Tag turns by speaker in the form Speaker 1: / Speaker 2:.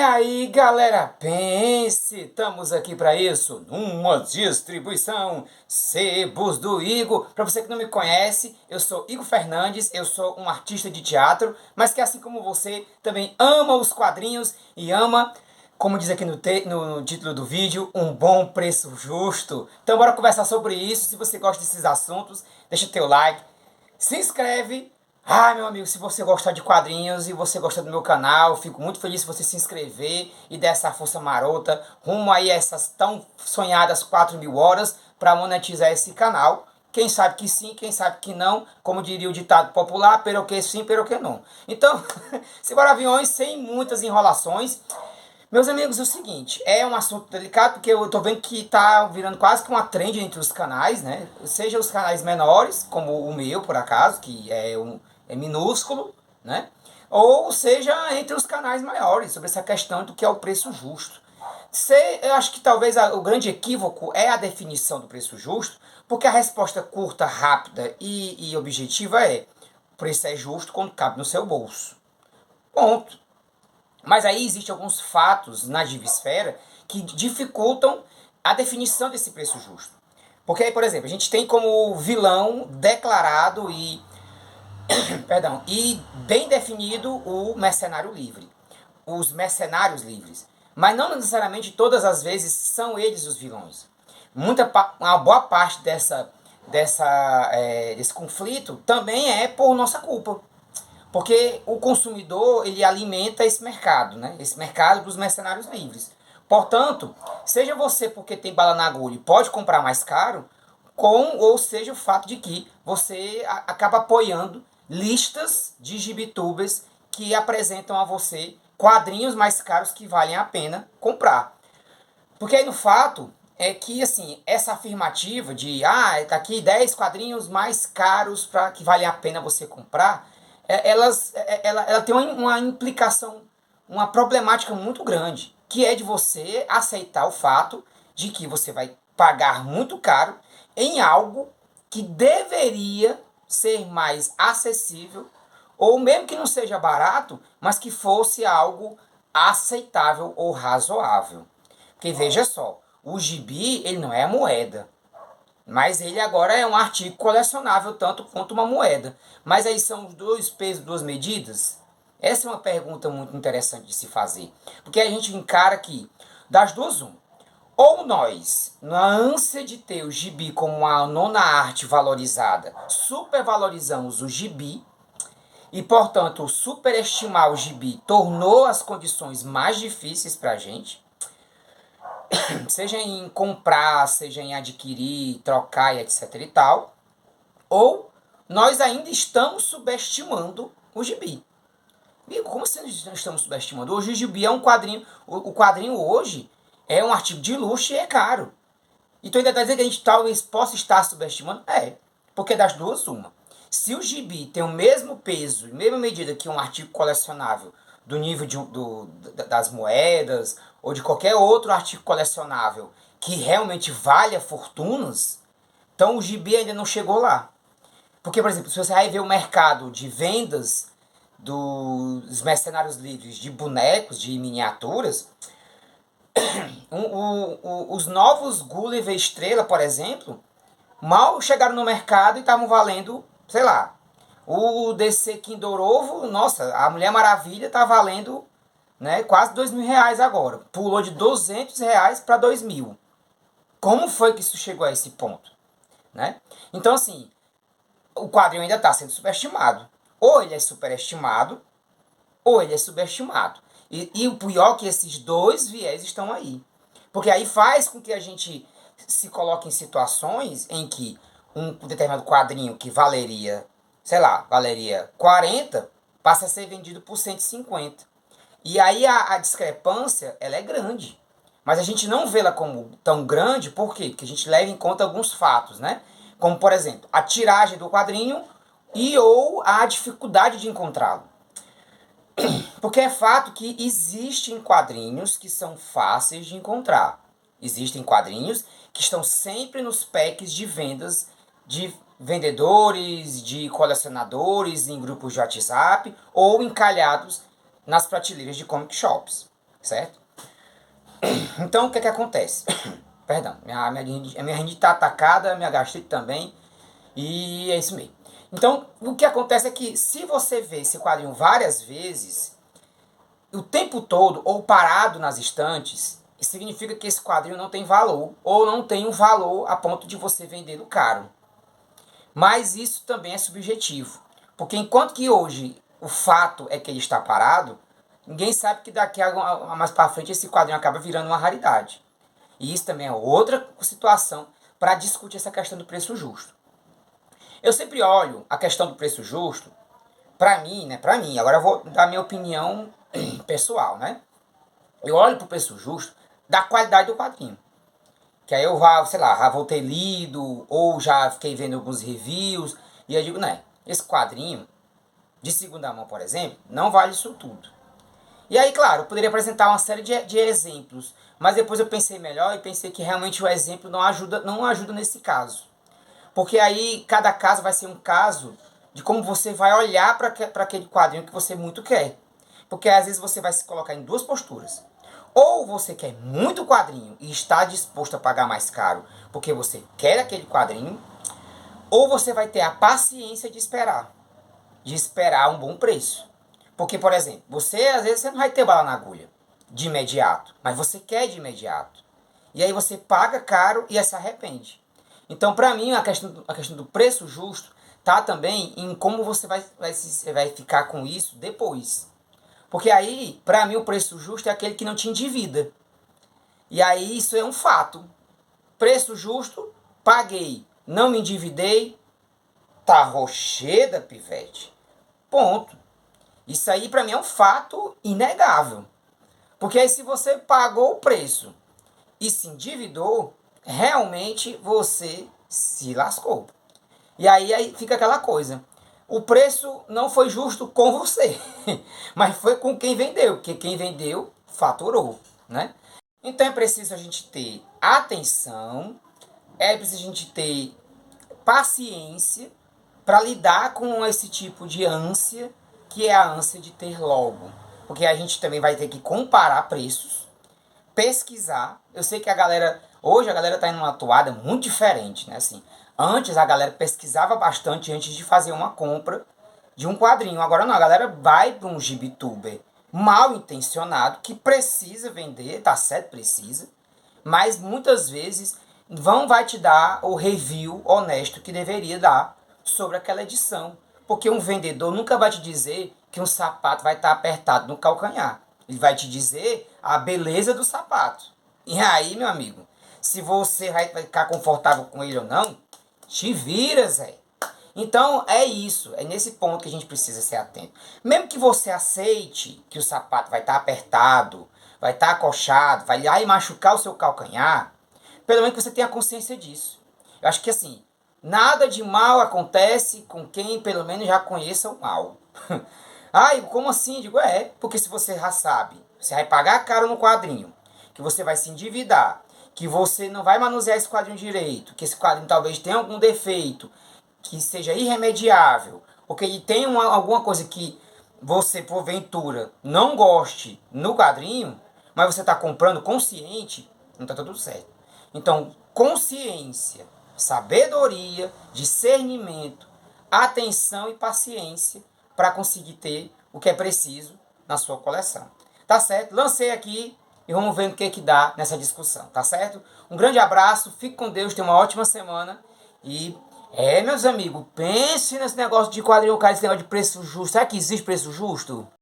Speaker 1: aí, galera, pense, estamos aqui para isso, numa distribuição Sebos do Igor. Para você que não me conhece, eu sou Igor Fernandes, eu sou um artista de teatro, mas que assim como você, também ama os quadrinhos e ama, como diz aqui no título do vídeo, um bom preço justo. Então bora conversar sobre isso. Se você gosta desses assuntos, deixa teu like, se inscreve. Ah, meu amigo, se você gostar de quadrinhos e você gostar do meu canal, eu fico muito feliz se você se inscrever e der essa força marota rumo aí a essas tão sonhadas 4.000 horas para monetizar esse canal. Quem sabe que sim, quem sabe que não, como diria o ditado popular, pero que sim, pero que não. Então, simbora aviões, sem muitas enrolações. Meus amigos, é o seguinte, é um assunto delicado porque eu tô vendo que tá virando quase que uma trend entre os canais, né? Seja os canais menores, como o meu, por acaso, que é minúsculo, né? Ou seja, entre os canais maiores, sobre essa questão do que é o preço justo. Eu acho que talvez o grande equívoco é a definição do preço justo, porque a resposta curta, rápida e objetiva é: o preço é justo quando cabe no seu bolso. Ponto. Mas aí existem alguns fatos na divisfera que dificultam a definição desse preço justo. Porque aí, por exemplo, a gente tem como vilão declarado e bem definido o mercenário livre, os mercenários livres. Mas não necessariamente todas as vezes são eles os vilões. Uma boa parte desse conflito também é por nossa culpa. Porque o consumidor, ele alimenta esse mercado, né? Esse mercado dos mercenários livres. Portanto, seja você porque tem bala na agulha e pode comprar mais caro, ou seja o fato de que você acaba apoiando listas de gibitubers que apresentam a você quadrinhos mais caros que valem a pena comprar. Porque aí no fato é que, assim, essa afirmativa de, tá aqui 10 quadrinhos mais caros para que vale a pena você comprar, ela tem uma implicação, uma problemática muito grande, que é de você aceitar o fato de que você vai pagar muito caro em algo que deveria ser mais acessível, ou mesmo que não seja barato, mas que fosse algo aceitável ou razoável. Porque veja só, o gibi ele não é a moeda, mas ele agora é um artigo colecionável tanto quanto uma moeda. Mas aí são os dois pesos, duas medidas? Essa é uma pergunta muito interessante de se fazer. Porque a gente encara que, das duas, uma. Ou nós, na ânsia de ter o gibi como uma nona arte valorizada, supervalorizamos o gibi e, portanto, superestimar o gibi tornou as condições mais difíceis para a gente, seja em comprar, seja em adquirir, trocar e etc e tal, ou nós ainda estamos subestimando o gibi. Amigo, como assim nós estamos subestimando? Hoje o gibi é um quadrinho, o quadrinho hoje é um artigo de luxo e é caro. Então ainda está dizendo que a gente talvez possa estar subestimando? Porque das duas uma. Se o gibi tem o mesmo peso, mesma medida que um artigo colecionável do nível das moedas ou de qualquer outro artigo colecionável que realmente valha fortunas, então o gibi ainda não chegou lá. Porque, por exemplo, se você vai ver o mercado de vendas dos mercenários livres de bonecos, de miniaturas, os novos Gulliver Estrela, por exemplo, mal chegaram no mercado e estavam valendo, sei lá, o DC Kindorovo, nossa, a Mulher Maravilha tá valendo, né, quase R$ 2.000 agora. Pulou de R$ 200 para 2.000. Como foi que isso chegou a esse ponto? Né? Então, assim, o quadrinho ainda está sendo subestimado. Ou ele é superestimado, ou ele é subestimado. E o pior é que esses dois viés estão aí. Porque aí faz com que a gente se coloque em situações em que um determinado quadrinho que valeria, sei lá, valeria 40, passa a ser vendido por 150. E aí a discrepância, ela é grande. Mas a gente não vê ela como tão grande, por quê? Porque a gente leva em conta alguns fatos, né? Como, por exemplo, a tiragem do quadrinho e ou a dificuldade de encontrá-lo. Porque é fato que existem quadrinhos que são fáceis de encontrar. Existem quadrinhos que estão sempre nos packs de vendas de vendedores, de colecionadores em grupos de WhatsApp ou encalhados nas prateleiras de comic shops. certo? Então, o que é que acontece? Perdão, minha rinite está atacada, minha gastrite também, e é isso mesmo. Então, o que acontece é que se você vê esse quadrinho várias vezes, o tempo todo, ou parado nas estantes, significa que esse quadrinho não tem valor, ou não tem um valor a ponto de você vendê-lo caro. Mas isso também é subjetivo, porque enquanto que hoje o fato é que ele está parado, ninguém sabe que daqui a mais para frente esse quadrinho acaba virando uma raridade. E isso também é outra situação para discutir essa questão do preço justo. Eu sempre olho a questão do preço justo, para mim, né? Para mim, agora eu vou dar minha opinião pessoal, né? Eu olho para o preço justo da qualidade do quadrinho. Que aí eu sei lá, já vou ter lido, ou já fiquei vendo alguns reviews, e eu digo, né, esse quadrinho, de segunda mão, por exemplo, não vale isso tudo. E aí, claro, eu poderia apresentar uma série de exemplos, mas depois eu pensei melhor e pensei que realmente o exemplo não ajuda nesse caso. Porque aí cada caso vai ser um caso de como você vai olhar para aquele quadrinho que você muito quer. Porque às vezes você vai se colocar em duas posturas. Ou você quer muito quadrinho e está disposto a pagar mais caro porque você quer aquele quadrinho, ou você vai ter a paciência de esperar um bom preço. Porque, por exemplo, às vezes você não vai ter bala na agulha de imediato, mas você quer de imediato. E aí você paga caro e se arrepende. Então, para mim, a questão do preço justo tá também em como você vai ficar com isso depois. Porque aí, para mim, o preço justo é aquele que não te endivida. E aí, isso é um fato. Preço justo, paguei, não me endividei, tá rocheda, pivete. Ponto. Isso aí, para mim, é um fato inegável. Porque aí, se você pagou o preço e se endividou, realmente você se lascou. E aí fica aquela coisa. O preço não foi justo com você, mas foi com quem vendeu, porque quem vendeu faturou, né? Então é preciso a gente ter atenção, é preciso a gente ter paciência para lidar com esse tipo de ânsia, que é a ânsia de ter logo. Porque a gente também vai ter que comparar preços, pesquisar. Eu sei que hoje a galera tá em uma toada muito diferente, né? Assim, antes a galera pesquisava bastante antes de fazer uma compra de um quadrinho. Agora não, a galera vai para um gibituber mal intencionado que precisa vender, tá certo, precisa, mas muitas vezes vai te dar o review honesto que deveria dar sobre aquela edição. Porque um vendedor nunca vai te dizer que um sapato vai estar apertado no calcanhar. Ele vai te dizer a beleza do sapato. E aí, meu amigo, se você vai ficar confortável com ele ou não, te vira, Zé. Então, é isso. É nesse ponto que a gente precisa ser atento. Mesmo que você aceite que o sapato vai estar apertado, vai estar acochado, vai lá e machucar o seu calcanhar, pelo menos que você tenha consciência disso. Eu acho que assim, nada de mal acontece com quem pelo menos já conheça o mal. Ai, como assim? Digo, porque se você já sabe, você vai pagar caro no quadrinho, que você vai se endividar, que você não vai manusear esse quadrinho direito, que esse quadrinho talvez tenha algum defeito, que seja irremediável, ou que ele tenha alguma coisa que você, porventura, não goste no quadrinho, mas você está comprando consciente, não está tudo certo. Então, consciência, sabedoria, discernimento, atenção e paciência para conseguir ter o que é preciso na sua coleção. Tá certo? Lancei aqui e vamos ver o que dá nessa discussão, tá certo? Um grande abraço, fique com Deus, tenha uma ótima semana e meus amigos, pense nesse negócio de quadrinho, esse negócio de preço justo. Será que existe preço justo?